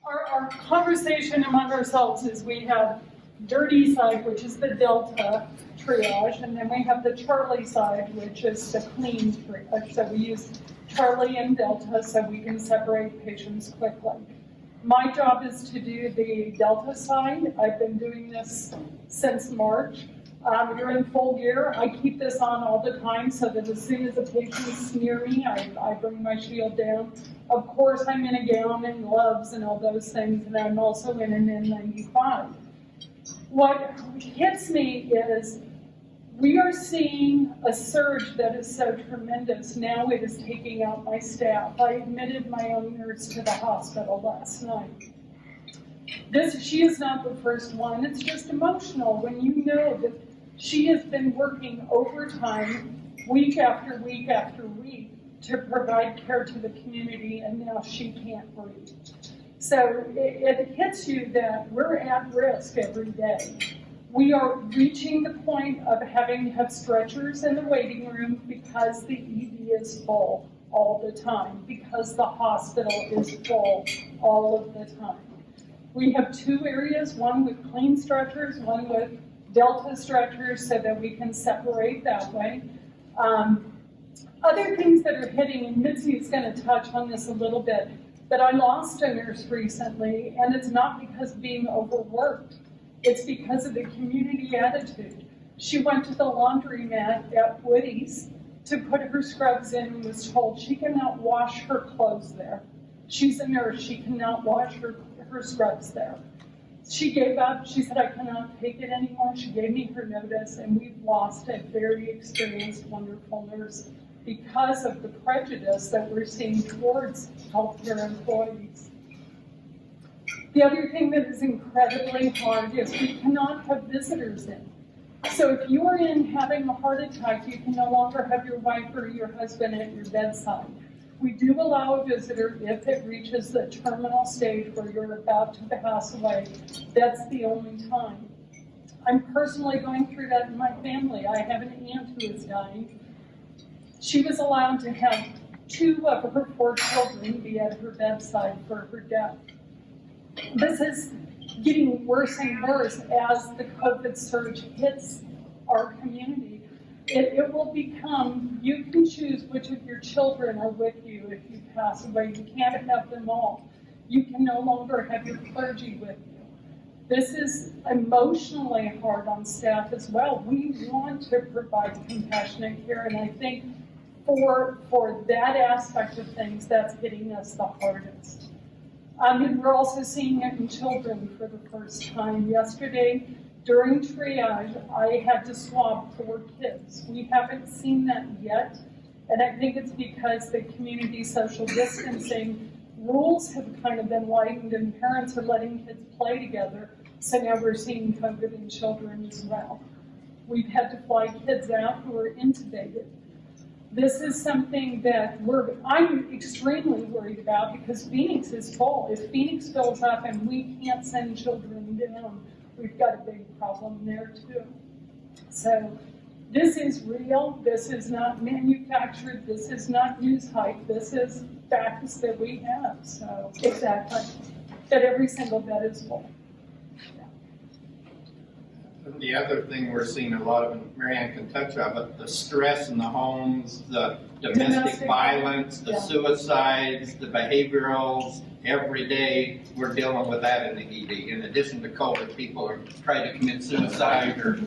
Our conversation among ourselves is we have dirty side, which is the Delta triage, and then we have the Charlie side, which is the clean triage. So we use Charlie and Delta so we can separate patients quickly. My job is to do the Delta side. I've been doing this since March. During full year, I keep this on all the time so that as soon as a patient is near me, I bring my shield down. Of course, I'm in a gown and gloves and all those things, and I'm also in an N95. What hits me is we are seeing a surge that is so tremendous. Now it is taking out my staff. I admitted my own nurse to the hospital last night. She is not the first one. It's just emotional when you know that she has been working overtime week after week after week to provide care to the community, and now she can't breathe. So it hits you that we're at risk every day. We are reaching the point of having to have stretchers in the waiting room because the ED is full all the time, because the hospital is full all of the time. We have two areas, one with clean stretchers, one with Delta stretchers, so that we can separate that way. Other things that are hitting, and Mitzi is going to touch on this a little bit, but I lost a nurse recently, and it's not because of being overworked. It's because of the community attitude. She went to the laundromat at Woody's to put her scrubs in and was told she cannot wash her clothes there. She's a nurse, she cannot wash her scrubs there. She gave up, she said, I cannot take it anymore. She gave me her notice, and we've lost a very experienced, wonderful nurse because of the prejudice that we're seeing towards healthcare employees. The other thing that is incredibly hard is we cannot have visitors in. So if you are in having a heart attack, you can no longer have your wife or your husband at your bedside. We do allow a visitor if it reaches the terminal stage where you're about to pass away. That's the only time. I'm personally going through that in my family. I have an aunt who is dying. She was allowed to have 2 of her 4 children be at her bedside for her death. This is getting worse and worse as the COVID surge hits our community. It will become, you can choose which of your children are with you if you pass away. You can't have them all. You can no longer have your clergy with you. This is emotionally hard on staff as well. We want to provide compassionate care, and I think for that aspect of things, that's hitting us the hardest. And we're also seeing it in children for the first time. Yesterday, during triage, I had to swab 4 kids. We haven't seen that yet, and I think it's because the community social distancing rules have kind of been lightened and parents are letting kids play together, so now we're seeing COVID in children as well. We've had to fly kids out who are intubated. This is something that I'm extremely worried about because Phoenix is full. If Phoenix fills up and we can't send children down, we've got a big problem there too. So this is real. This is not manufactured. This is not news hype. This is facts that we have. So exactly, that every single bed is full. The other thing we're seeing a lot of, and Marianne can touch on, but the stress in the homes, the domestic violence, the suicides, the behaviorals, every day we're dealing with that in the ED. In addition to COVID, people are trying to commit suicide or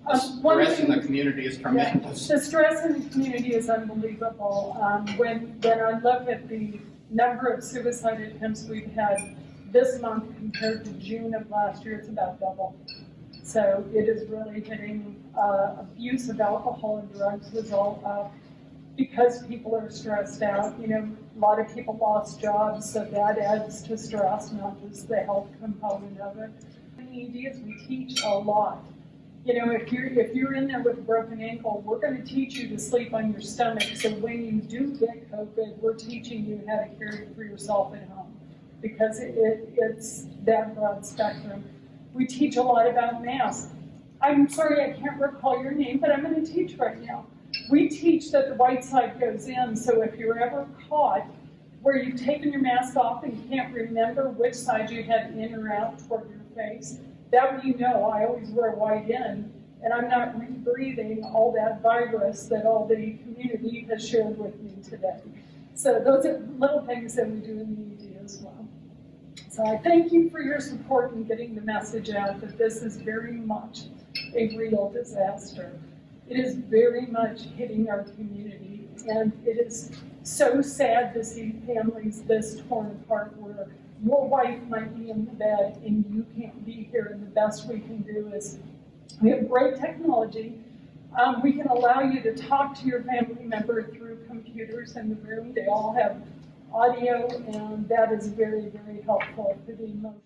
the stress in the community is tremendous. The stress in the community is unbelievable. When I look at the number of suicide attempts we've had this month compared to June of last year, it's about double. So it is really hitting abuse of alcohol and drugs was all up because people are stressed out. You know, a lot of people lost jobs, so that adds to stress, not just the health component of it. In the EDs, we teach a lot. You know, if you're in there with a broken ankle, we're going to teach you to sleep on your stomach. So when you do get COVID, we're teaching you how to care for yourself at home, because it's that broad spectrum. We teach a lot about masks. I'm sorry, I can't recall your name, but I'm going to teach right now. We teach that the white side goes in, so if you're ever caught where you've taken your mask off and you can't remember which side you had in or out toward your face. That way you know I always wear white in, and I'm not rebreathing all that virus that all the community has shared with me today. So those are little things that we do in the ED as well. So I thank you for your support in getting the message out that this is very much a real disaster. It is very much hitting our community, and it is so sad to see families this torn apart where your wife might be in the bed and you can't be here, and the best we can do is we have great technology. We can allow you to talk to your family member through computers in the room. They all have audio, and that is very, very helpful for the emotion.